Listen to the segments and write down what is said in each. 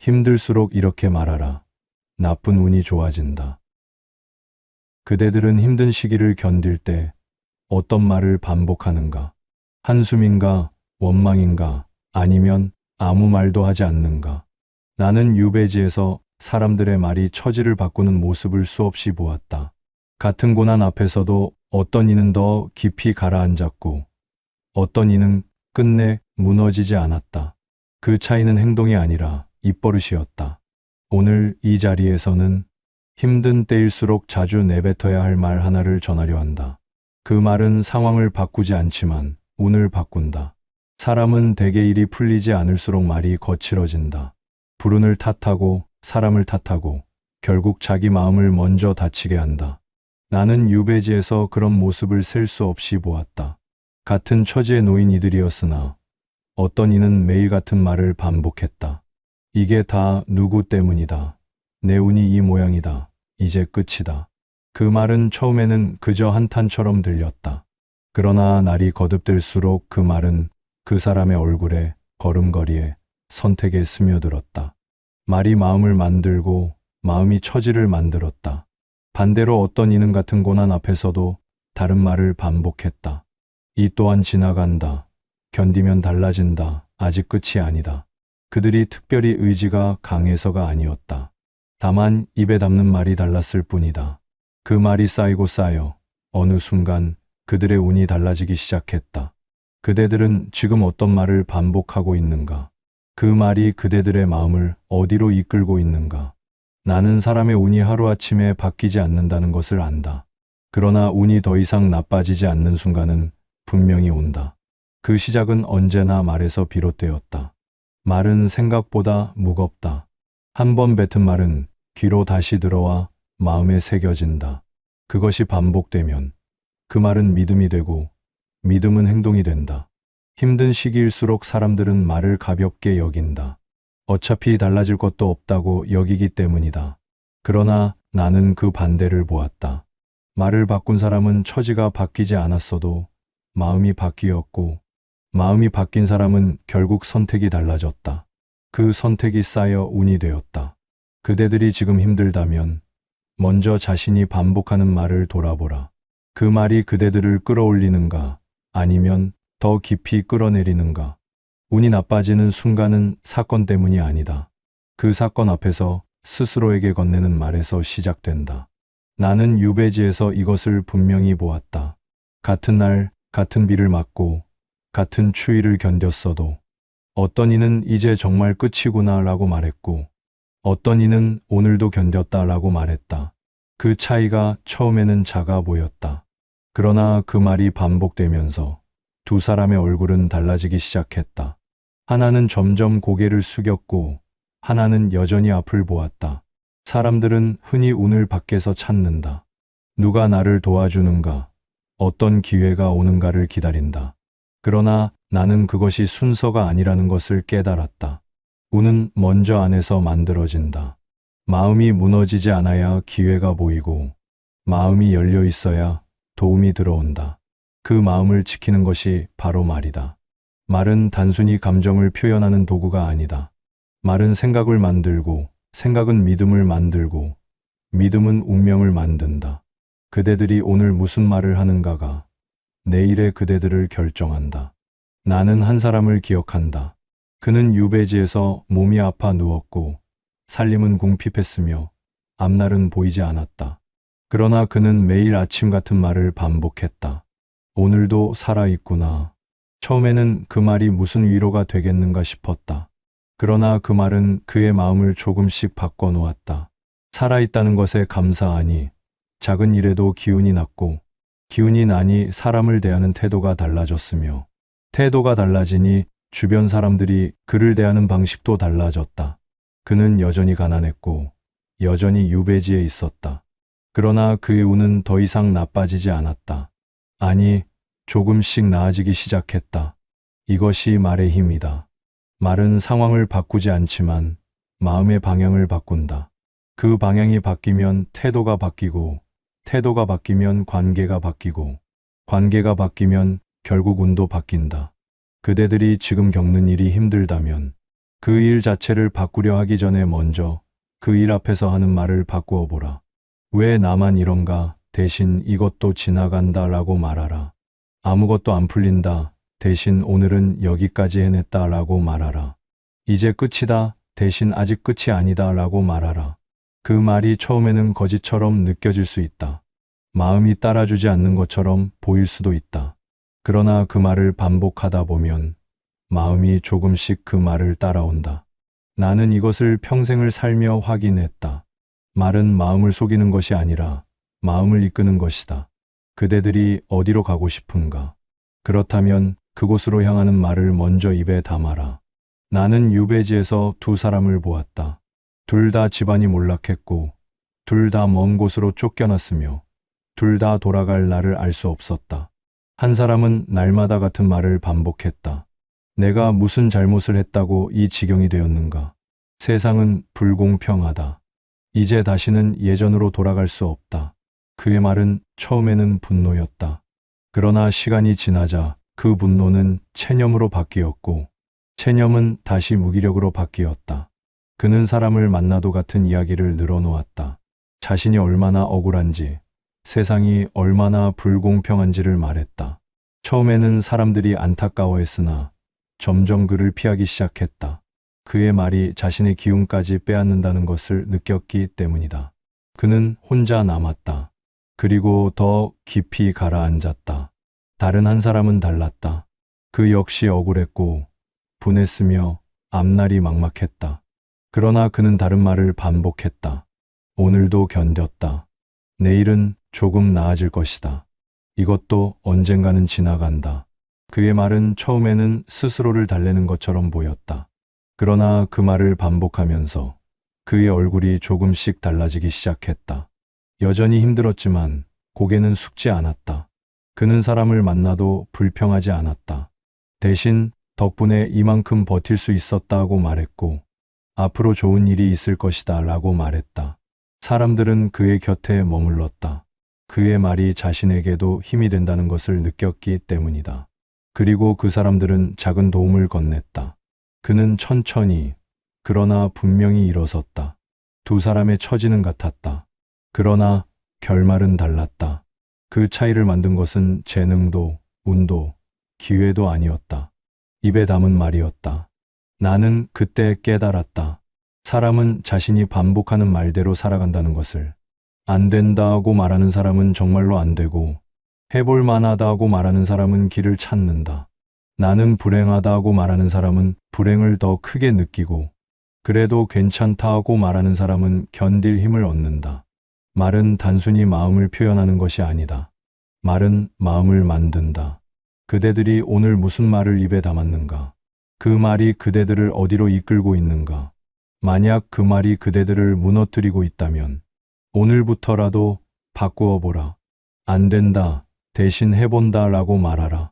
힘들수록 이렇게 말하라. 나쁜 운이 좋아진다. 그대들은 힘든 시기를 견딜 때 어떤 말을 반복하는가? 한숨인가? 원망인가? 아니면 아무 말도 하지 않는가? 나는 유배지에서 사람들의 말이 처지를 바꾸는 모습을 수없이 보았다. 같은 고난 앞에서도 어떤 이는 더 깊이 가라앉았고 어떤 이는 끝내 무너지지 않았다. 그 차이는 행동이 아니라 입버릇이었다. 오늘 이 자리에서는 힘든 때일수록 자주 내뱉어야 할 말 하나를 전하려 한다. 그 말은 상황을 바꾸지 않지만 운을 바꾼다. 사람은 대개 일이 풀리지 않을수록 말이 거칠어진다. 불운을 탓하고 사람을 탓하고 결국 자기 마음을 먼저 다치게 한다. 나는 유배지에서 그런 모습을 셀 수 없이 보았다. 같은 처지에 놓인 이들이었으나 어떤 이는 매일 같은 말을 반복했다. 이게 다 누구 때문이다. 내 운이 이 모양이다. 이제 끝이다. 그 말은 처음에는 그저 한탄처럼 들렸다. 그러나 날이 거듭될수록 그 말은 그 사람의 얼굴에, 걸음걸이에, 선택에 스며들었다. 말이 마음을 만들고 마음이 처지를 만들었다. 반대로 어떤 이는 같은 고난 앞에서도 다른 말을 반복했다. 이 또한 지나간다. 견디면 달라진다. 아직 끝이 아니다. 그들이 특별히 의지가 강해서가 아니었다. 다만 입에 담는 말이 달랐을 뿐이다. 그 말이 쌓이고 쌓여 어느 순간 그들의 운이 달라지기 시작했다. 그대들은 지금 어떤 말을 반복하고 있는가? 그 말이 그대들의 마음을 어디로 이끌고 있는가? 나는 사람의 운이 하루아침에 바뀌지 않는다는 것을 안다. 그러나 운이 더 이상 나빠지지 않는 순간은 분명히 온다. 그 시작은 언제나 말에서 비롯되었다. 말은 생각보다 무겁다. 한 번 뱉은 말은 귀로 다시 들어와 마음에 새겨진다. 그것이 반복되면 그 말은 믿음이 되고 믿음은 행동이 된다. 힘든 시기일수록 사람들은 말을 가볍게 여긴다. 어차피 달라질 것도 없다고 여기기 때문이다. 그러나 나는 그 반대를 보았다. 말을 바꾼 사람은 처지가 바뀌지 않았어도 마음이 바뀌었고 마음이 바뀐 사람은 결국 선택이 달라졌다. 그 선택이 쌓여 운이 되었다. 그대들이 지금 힘들다면 먼저 자신이 반복하는 말을 돌아보라. 그 말이 그대들을 끌어올리는가 아니면 더 깊이 끌어내리는가? 운이 나빠지는 순간은 사건 때문이 아니다. 그 사건 앞에서 스스로에게 건네는 말에서 시작된다. 나는 유배지에서 이것을 분명히 보았다. 같은 날, 같은 비를 맞고 같은 추위를 견뎠어도 어떤 이는 이제 정말 끝이구나 라고 말했고 어떤 이는 오늘도 견뎠다 라고 말했다. 그 차이가 처음에는 작아 보였다. 그러나 그 말이 반복되면서 두 사람의 얼굴은 달라지기 시작했다. 하나는 점점 고개를 숙였고 하나는 여전히 앞을 보았다. 사람들은 흔히 운을 밖에서 찾는다. 누가 나를 도와주는가, 어떤 기회가 오는가를 기다린다. 그러나 나는 그것이 순서가 아니라는 것을 깨달았다. 운은 먼저 안에서 만들어진다. 마음이 무너지지 않아야 기회가 보이고 마음이 열려 있어야 도움이 들어온다. 그 마음을 지키는 것이 바로 말이다. 말은 단순히 감정을 표현하는 도구가 아니다. 말은 생각을 만들고 생각은 믿음을 만들고 믿음은 운명을 만든다. 그대들이 오늘 무슨 말을 하는가가 내일의 그대들을 결정한다. 나는 한 사람을 기억한다. 그는 유배지에서 몸이 아파 누웠고 살림은 궁핍했으며 앞날은 보이지 않았다. 그러나 그는 매일 아침 같은 말을 반복했다. 오늘도 살아있구나. 처음에는 그 말이 무슨 위로가 되겠는가 싶었다. 그러나 그 말은 그의 마음을 조금씩 바꿔놓았다. 살아있다는 것에 감사하니 작은 일에도 기운이 났고 기운이 나니 사람을 대하는 태도가 달라졌으며 태도가 달라지니 주변 사람들이 그를 대하는 방식도 달라졌다. 그는 여전히 가난했고 여전히 유배지에 있었다. 그러나 그의 운은 더 이상 나빠지지 않았다. 아니, 조금씩 나아지기 시작했다. 이것이 말의 힘이다. 말은 상황을 바꾸지 않지만 마음의 방향을 바꾼다. 그 방향이 바뀌면 태도가 바뀌고 태도가 바뀌면 관계가 바뀌고 관계가 바뀌면 결국 운도 바뀐다. 그대들이 지금 겪는 일이 힘들다면 그 일 자체를 바꾸려 하기 전에 먼저 그 일 앞에서 하는 말을 바꾸어 보라. 왜 나만 이런가? 대신 이것도 지나간다 라고 말하라. 아무것도 안 풀린다. 대신 오늘은 여기까지 해냈다 라고 말하라. 이제 끝이다. 대신 아직 끝이 아니다 라고 말하라. 그 말이 처음에는 거짓처럼 느껴질 수 있다. 마음이 따라주지 않는 것처럼 보일 수도 있다. 그러나 그 말을 반복하다 보면 마음이 조금씩 그 말을 따라온다. 나는 이것을 평생을 살며 확인했다. 말은 마음을 속이는 것이 아니라 마음을 이끄는 것이다. 그대들이 어디로 가고 싶은가? 그렇다면 그곳으로 향하는 말을 먼저 입에 담아라. 나는 유배지에서 두 사람을 보았다. 둘 다 집안이 몰락했고 둘 다 먼 곳으로 쫓겨났으며 둘 다 돌아갈 날을 알 수 없었다. 한 사람은 날마다 같은 말을 반복했다. 내가 무슨 잘못을 했다고 이 지경이 되었는가? 세상은 불공평하다. 이제 다시는 예전으로 돌아갈 수 없다. 그의 말은 처음에는 분노였다. 그러나 시간이 지나자 그 분노는 체념으로 바뀌었고 체념은 다시 무기력으로 바뀌었다. 그는 사람을 만나도 같은 이야기를 늘어놓았다. 자신이 얼마나 억울한지, 세상이 얼마나 불공평한지를 말했다. 처음에는 사람들이 안타까워했으나 점점 그를 피하기 시작했다. 그의 말이 자신의 기운까지 빼앗는다는 것을 느꼈기 때문이다. 그는 혼자 남았다. 그리고 더 깊이 가라앉았다. 다른 한 사람은 달랐다. 그 역시 억울했고 분했으며 앞날이 막막했다. 그러나 그는 다른 말을 반복했다. 오늘도 견뎠다. 내일은 조금 나아질 것이다. 이것도 언젠가는 지나간다. 그의 말은 처음에는 스스로를 달래는 것처럼 보였다. 그러나 그 말을 반복하면서 그의 얼굴이 조금씩 달라지기 시작했다. 여전히 힘들었지만 고개는 숙지 않았다. 그는 사람을 만나도 불평하지 않았다. 대신 덕분에 이만큼 버틸 수 있었다고 말했고 앞으로 좋은 일이 있을 것이다 라고 말했다. 사람들은 그의 곁에 머물렀다. 그의 말이 자신에게도 힘이 된다는 것을 느꼈기 때문이다. 그리고 그 사람들은 작은 도움을 건넸다. 그는 천천히 그러나 분명히 일어섰다. 두 사람의 처지는 같았다. 그러나 결말은 달랐다. 그 차이를 만든 것은 재능도 운도 기회도 아니었다. 입에 담은 말이었다. 나는 그때 깨달았다. 사람은 자신이 반복하는 말대로 살아간다는 것을. 안 된다고 말하는 사람은 정말로 안 되고 해볼 만하다고 말하는 사람은 길을 찾는다. 나는 불행하다고 말하는 사람은 불행을 더 크게 느끼고 그래도 괜찮다고 말하는 사람은 견딜 힘을 얻는다. 말은 단순히 마음을 표현하는 것이 아니다. 말은 마음을 만든다. 그대들이 오늘 무슨 말을 입에 담았는가? 그 말이 그대들을 어디로 이끌고 있는가? 만약 그 말이 그대들을 무너뜨리고 있다면 오늘부터라도 바꾸어 보라. 안 된다. 대신 해본다 라고 말하라.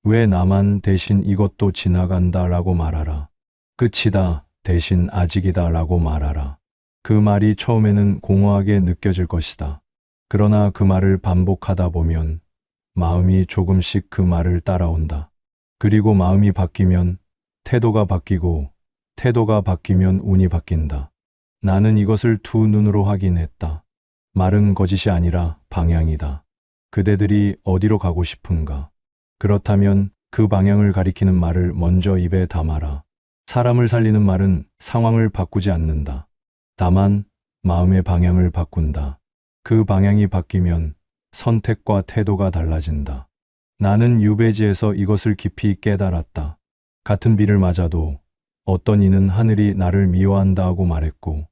왜 나만 대신 이것도 지나간다 라고 말하라. 끝이다. 대신 아직이다 라고 말하라. 그 말이 처음에는 공허하게 느껴질 것이다. 그러나 그 말을 반복하다 보면 마음이 조금씩 그 말을 따라온다. 그리고 마음이 바뀌면 태도가 바뀌고 태도가 바뀌면 운이 바뀐다. 나는 이것을 두 눈으로 확인했다. 말은 거짓이 아니라 방향이다. 그대들이 어디로 가고 싶은가? 그렇다면 그 방향을 가리키는 말을 먼저 입에 담아라. 사람을 살리는 말은 상황을 바꾸지 않는다. 다만 마음의 방향을 바꾼다. 그 방향이 바뀌면 선택과 태도가 달라진다. 나는 유배지에서 이것을 깊이 깨달았다. 같은 비를 맞아도 어떤 이는 하늘이 나를 미워한다고 말했고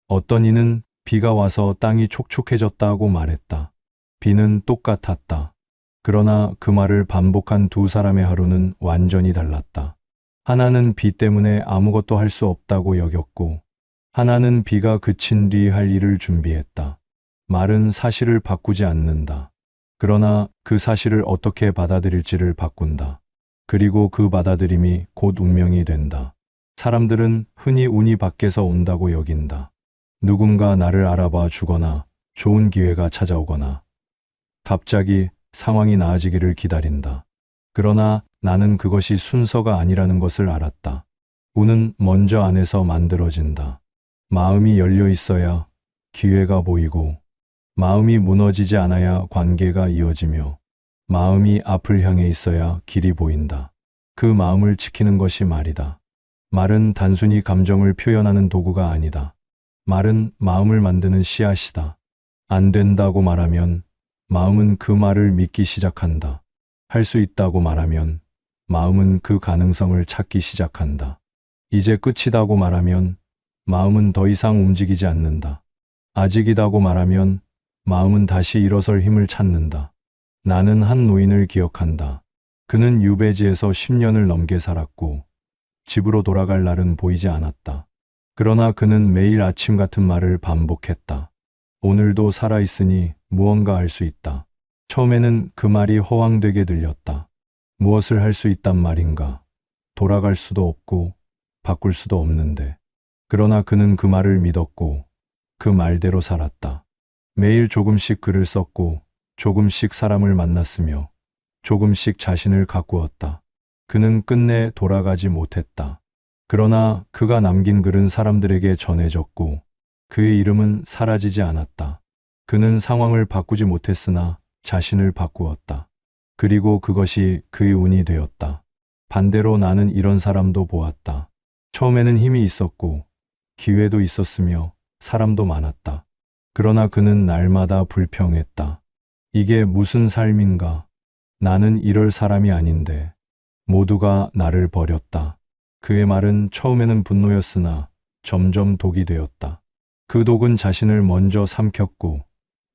어떤 이는 비가 와서 땅이 촉촉해졌다고 말했다. 비는 똑같았다. 그러나 그 말을 반복한 두 사람의 하루는 완전히 달랐다. 하나는 비 때문에 아무것도 할 수 없다고 여겼고 하나는 비가 그친 뒤 할 일을 준비했다. 말은 사실을 바꾸지 않는다. 그러나 그 사실을 어떻게 받아들일지를 바꾼다. 그리고 그 받아들임이 곧 운명이 된다. 사람들은 흔히 운이 밖에서 온다고 여긴다. 누군가 나를 알아봐 주거나 좋은 기회가 찾아오거나 갑자기 상황이 나아지기를 기다린다. 그러나 나는 그것이 순서가 아니라는 것을 알았다. 운은 먼저 안에서 만들어진다. 마음이 열려 있어야 기회가 보이고, 마음이 무너지지 않아야 관계가 이어지며, 마음이 앞을 향해 있어야 길이 보인다. 그 마음을 지키는 것이 말이다. 말은 단순히 감정을 표현하는 도구가 아니다. 말은 마음을 만드는 씨앗이다. 안 된다고 말하면 마음은 그 말을 믿기 시작한다. 할 수 있다고 말하면 마음은 그 가능성을 찾기 시작한다. 이제 끝이다고 말하면 마음은 더 이상 움직이지 않는다. 아직이다고 말하면 마음은 다시 일어설 힘을 찾는다. 나는 한 노인을 기억한다. 그는 유배지에서 10년을 넘게 살았고 집으로 돌아갈 날은 보이지 않았다. 그러나 그는 매일 아침 같은 말을 반복했다. 오늘도 살아있으니 무언가 할 수 있다. 처음에는 그 말이 허황되게 들렸다. 무엇을 할 수 있단 말인가? 돌아갈 수도 없고 바꿀 수도 없는데. 그러나 그는 그 말을 믿었고 그 말대로 살았다. 매일 조금씩 글을 썼고 조금씩 사람을 만났으며 조금씩 자신을 가꾸었다. 그는 끝내 돌아가지 못했다. 그러나 그가 남긴 글은 사람들에게 전해졌고 그의 이름은 사라지지 않았다. 그는 상황을 바꾸지 못했으나 자신을 바꾸었다. 그리고 그것이 그의 운이 되었다. 반대로 나는 이런 사람도 보았다. 처음에는 힘이 있었고 기회도 있었으며 사람도 많았다. 그러나 그는 날마다 불평했다. 이게 무슨 삶인가? 나는 이럴 사람이 아닌데. 모두가 나를 버렸다. 그의 말은 처음에는 분노였으나 점점 독이 되었다. 그 독은 자신을 먼저 삼켰고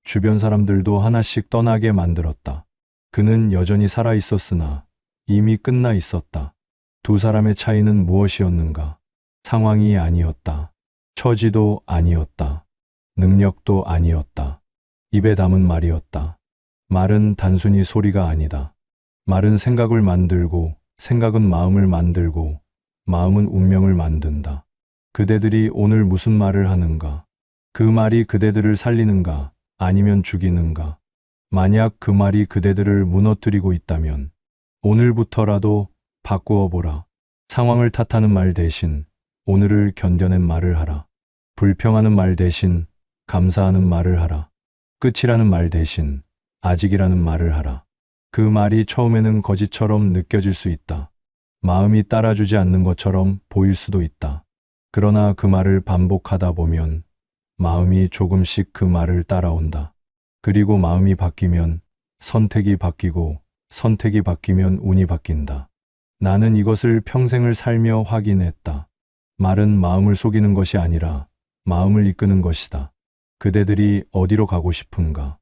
주변 사람들도 하나씩 떠나게 만들었다. 그는 여전히 살아 있었으나 이미 끝나 있었다. 두 사람의 차이는 무엇이었는가? 상황이 아니었다. 처지도 아니었다. 능력도 아니었다. 입에 담은 말이었다. 말은 단순히 소리가 아니다. 말은 생각을 만들고 생각은 마음을 만들고 마음은 운명을 만든다. 그대들이 오늘 무슨 말을 하는가? 그 말이 그대들을 살리는가? 아니면 죽이는가? 만약 그 말이 그대들을 무너뜨리고 있다면 오늘부터라도 바꾸어 보라. 상황을 탓하는 말 대신 오늘을 견뎌낸 말을 하라. 불평하는 말 대신 감사하는 말을 하라. 끝이라는 말 대신 아직이라는 말을 하라. 그 말이 처음에는 거짓처럼 느껴질 수 있다. 마음이 따라주지 않는 것처럼 보일 수도 있다. 그러나 그 말을 반복하다 보면 마음이 조금씩 그 말을 따라온다. 그리고 마음이 바뀌면 선택이 바뀌고 선택이 바뀌면 운이 바뀐다. 나는 이것을 평생을 살며 확인했다. 말은 마음을 속이는 것이 아니라 마음을 이끄는 것이다. 그대들이 어디로 가고 싶은가?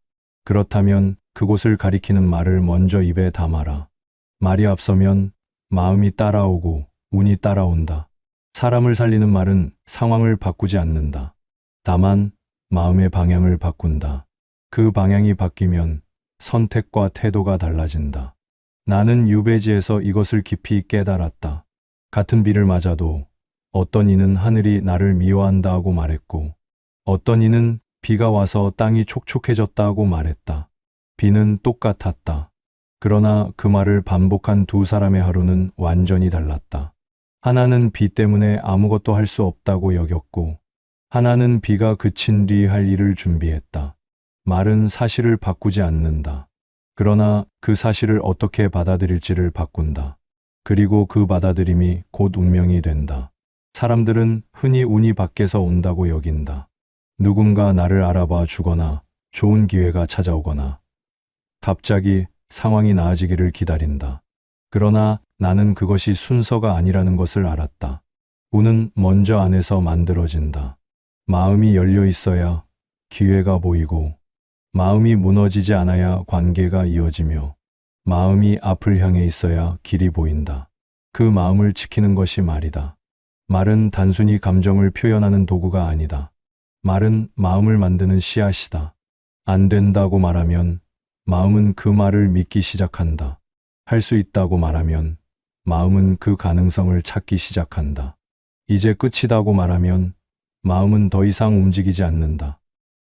그렇다면 그곳을 가리키는 말을 먼저 입에 담아라. 말이 앞서면 마음이 따라오고 운이 따라온다. 사람을 살리는 말은 상황을 바꾸지 않는다. 다만 마음의 방향을 바꾼다. 그 방향이 바뀌면 선택과 태도가 달라진다. 나는 유배지에서 이것을 깊이 깨달았다. 같은 비를 맞아도 어떤 이는 하늘이 나를 미워한다고 말했고 어떤 이는 비가 와서 땅이 촉촉해졌다고 말했다. 비는 똑같았다. 그러나 그 말을 반복한 두 사람의 하루는 완전히 달랐다. 하나는 비 때문에 아무것도 할 수 없다고 여겼고 하나는 비가 그친 뒤 할 일을 준비했다. 말은 사실을 바꾸지 않는다. 그러나 그 사실을 어떻게 받아들일지를 바꾼다. 그리고 그 받아들임이 곧 운명이 된다. 사람들은 흔히 운이 밖에서 온다고 여긴다. 누군가 나를 알아봐 주거나 좋은 기회가 찾아오거나 갑자기 상황이 나아지기를 기다린다. 그러나 나는 그것이 순서가 아니라는 것을 알았다. 운은 먼저 안에서 만들어진다. 마음이 열려 있어야 기회가 보이고 마음이 무너지지 않아야 관계가 이어지며 마음이 앞을 향해 있어야 길이 보인다. 그 마음을 지키는 것이 말이다. 말은 단순히 감정을 표현하는 도구가 아니다. 말은 마음을 만드는 씨앗이다. 안 된다고 말하면 마음은 그 말을 믿기 시작한다. 할 수 있다고 말하면 마음은 그 가능성을 찾기 시작한다. 이제 끝이다고 말하면 마음은 더 이상 움직이지 않는다.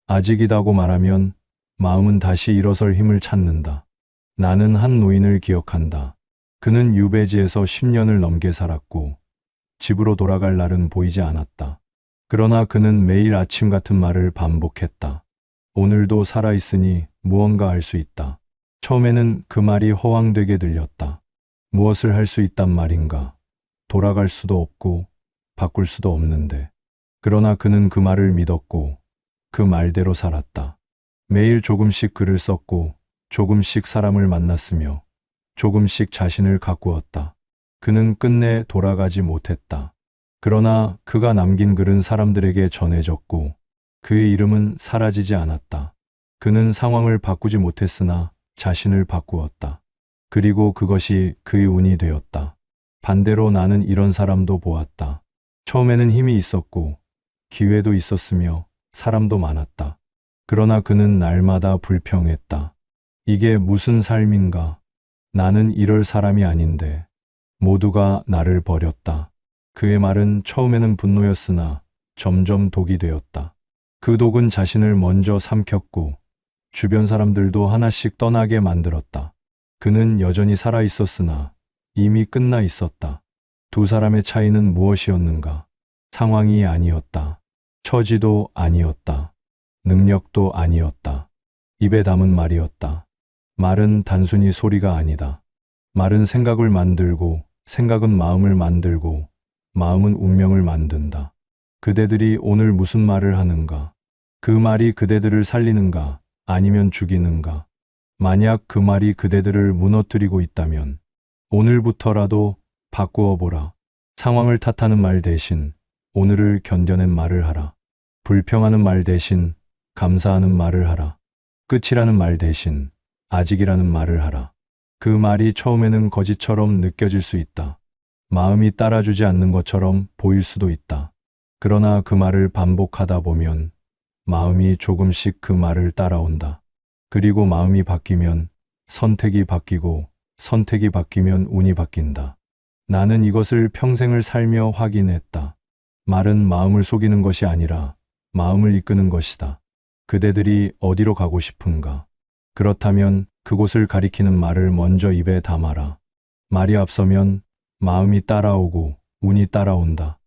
아직이다고 말하면 마음은 다시 일어설 힘을 찾는다. 나는 한 노인을 기억한다. 그는 유배지에서 10년을 넘게 살았고 집으로 돌아갈 날은 보이지 않았다. 그러나 그는 매일 아침 같은 말을 반복했다. 오늘도 살아있으니 무언가 할 수 있다. 처음에는 그 말이 허황되게 들렸다. 무엇을 할 수 있단 말인가? 돌아갈 수도 없고 바꿀 수도 없는데. 그러나 그는 그 말을 믿었고 그 말대로 살았다. 매일 조금씩 글을 썼고 조금씩 사람을 만났으며 조금씩 자신을 가꾸었다. 그는 끝내 돌아가지 못했다. 그러나 그가 남긴 글은 사람들에게 전해졌고 그의 이름은 사라지지 않았다. 그는 상황을 바꾸지 못했으나 자신을 바꾸었다. 그리고 그것이 그의 운이 되었다. 반대로 나는 이런 사람도 보았다. 처음에는 힘이 있었고 기회도 있었으며 사람도 많았다. 그러나 그는 날마다 불평했다. 이게 무슨 삶인가? 나는 이럴 사람이 아닌데. 모두가 나를 버렸다. 그의 말은 처음에는 분노였으나 점점 독이 되었다. 그 독은 자신을 먼저 삼켰고 주변 사람들도 하나씩 떠나게 만들었다. 그는 여전히 살아 있었으나 이미 끝나 있었다. 두 사람의 차이는 무엇이었는가? 상황이 아니었다. 처지도 아니었다. 능력도 아니었다. 입에 담은 말이었다. 말은 단순히 소리가 아니다. 말은 생각을 만들고 생각은 마음을 만들고 마음은 운명을 만든다. 그대들이 오늘 무슨 말을 하는가? 그 말이 그대들을 살리는가? 아니면 죽이는가? 만약 그 말이 그대들을 무너뜨리고 있다면 오늘부터라도 바꾸어 보라. 상황을 탓하는 말 대신 오늘을 견뎌낸 말을 하라. 불평하는 말 대신 감사하는 말을 하라. 끝이라는 말 대신 아직이라는 말을 하라. 그 말이 처음에는 거짓처럼 느껴질 수 있다. 마음이 따라주지 않는 것처럼 보일 수도 있다. 그러나 그 말을 반복하다 보면 마음이 조금씩 그 말을 따라온다. 그리고 마음이 바뀌면 선택이 바뀌고 선택이 바뀌면 운이 바뀐다. 나는 이것을 평생을 살며 확인했다. 말은 마음을 속이는 것이 아니라 마음을 이끄는 것이다. 그대들이 어디로 가고 싶은가? 그렇다면 그곳을 가리키는 말을 먼저 입에 담아라. 말이 앞서면 마음이 따라오고 운이 따라온다.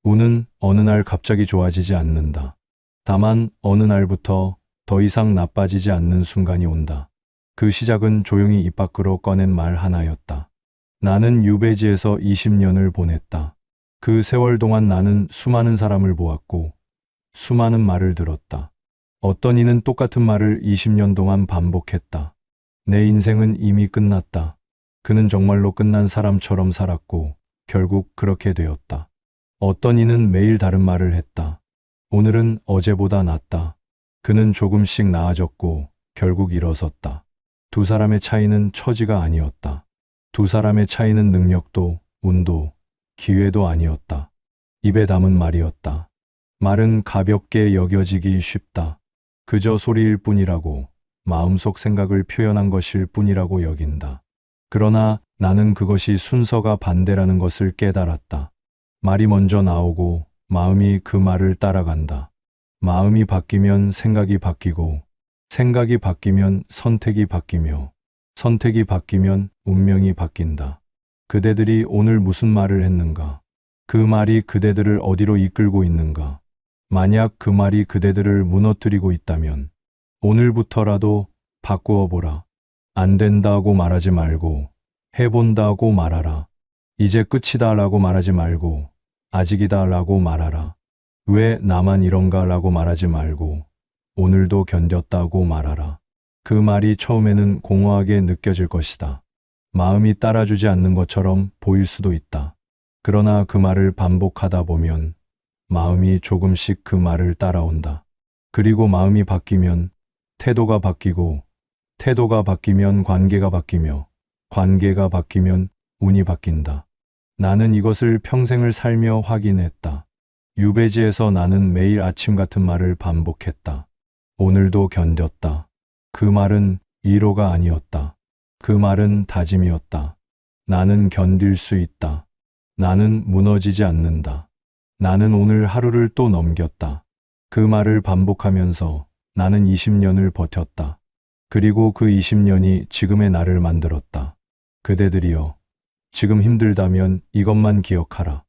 운은 어느 날 갑자기 좋아지지 않는다. 다만 어느 날부터 더 이상 나빠지지 않는 순간이 온다. 그 시작은 조용히 입 밖으로 꺼낸 말 하나였다. 나는 유배지에서 20년을 보냈다. 그 세월 동안 나는 수많은 사람을 보았고 수많은 말을 들었다. 어떤 이는 똑같은 말을 20년 동안 반복했다. 내 인생은 이미 끝났다. 그는 정말로 끝난 사람처럼 살았고 결국 그렇게 되었다. 어떤 이는 매일 다른 말을 했다. 오늘은 어제보다 낫다. 그는 조금씩 나아졌고 결국 일어섰다. 두 사람의 차이는 처지가 아니었다. 두 사람의 차이는 능력도 운도 기회도 아니었다. 입에 담은 말이었다. 말은 가볍게 여겨지기 쉽다. 그저 소리일 뿐이라고, 마음속 생각을 표현한 것일 뿐이라고 여긴다. 그러나 나는 그것이 순서가 반대라는 것을 깨달았다. 말이 먼저 나오고 마음이 그 말을 따라간다. 마음이 바뀌면 생각이 바뀌고 생각이 바뀌면 선택이 바뀌며 선택이 바뀌면 운명이 바뀐다. 그대들이 오늘 무슨 말을 했는가? 그 말이 그대들을 어디로 이끌고 있는가? 만약 그 말이 그대들을 무너뜨리고 있다면 오늘부터라도 바꾸어 보라. 안 된다고 말하지 말고 해본다고 말하라. 이제 끝이다 라고 말하지 말고 아직이다 라고 말하라. 왜 나만 이런가 라고 말하지 말고 오늘도 견뎠다고 말하라. 그 말이 처음에는 공허하게 느껴질 것이다. 마음이 따라주지 않는 것처럼 보일 수도 있다. 그러나 그 말을 반복하다 보면 마음이 조금씩 그 말을 따라온다. 그리고 마음이 바뀌면 태도가 바뀌고 태도가 바뀌면 관계가 바뀌며 관계가 바뀌면 운이 바뀐다. 나는 이것을 평생을 살며 확인했다. 유배지에서 나는 매일 아침 같은 말을 반복했다. 오늘도 견뎠다. 그 말은 위로가 아니었다. 그 말은 다짐이었다. 나는 견딜 수 있다. 나는 무너지지 않는다. 나는 오늘 하루를 또 넘겼다. 그 말을 반복하면서 나는 20년을 버텼다. 그리고 그 20년이 지금의 나를 만들었다. 그대들이여, 지금 힘들다면 이것만 기억하라.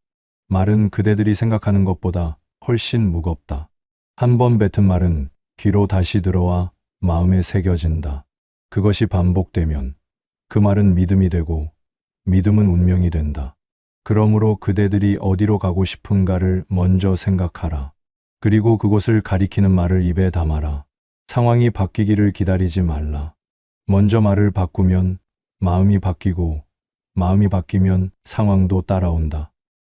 말은 그대들이 생각하는 것보다 훨씬 무겁다. 한 번 뱉은 말은 귀로 다시 들어와 마음에 새겨진다. 그것이 반복되면 그 말은 믿음이 되고 믿음은 운명이 된다. 그러므로 그대들이 어디로 가고 싶은가를 먼저 생각하라. 그리고 그곳을 가리키는 말을 입에 담아라. 상황이 바뀌기를 기다리지 말라. 먼저 말을 바꾸면 마음이 바뀌고 마음이 바뀌면 상황도 따라온다.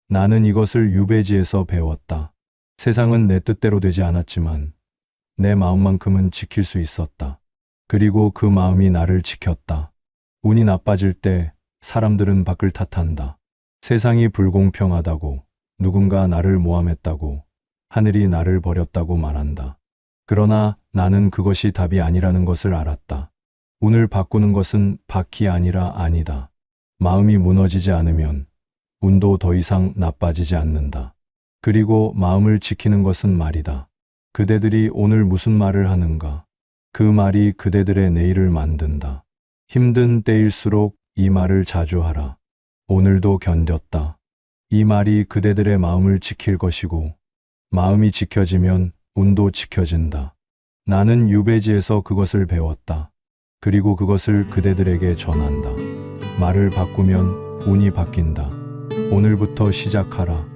나는 이것을 유배지에서 배웠다. 세상은 내 뜻대로 되지 않았지만 내 마음만큼은 지킬 수 있었다. 그리고 그 마음이 나를 지켰다. 운이 나빠질 때 사람들은 밖을 탓한다. 세상이 불공평하다고, 누군가 나를 모함했다고, 하늘이 나를 버렸다고 말한다. 그러나 나는 그것이 답이 아니라는 것을 알았다. 운을 바꾸는 것은 밖이 아니라 아니다. 마음이 무너지지 않으면 운도 더 이상 나빠지지 않는다. 그리고 마음을 지키는 것은 말이다. 그대들이 오늘 무슨 말을 하는가? 그 말이 그대들의 내일을 만든다. 힘든 때일수록 이 말을 자주 하라. 오늘도 견뎠다. 이 말이 그대들의 마음을 지킬 것이고, 마음이 지켜지면 운도 지켜진다. 나는 유배지에서 그것을 배웠다. 그리고 그것을 그대들에게 전한다. 말을 바꾸면 운이 바뀐다. 오늘부터 시작하라.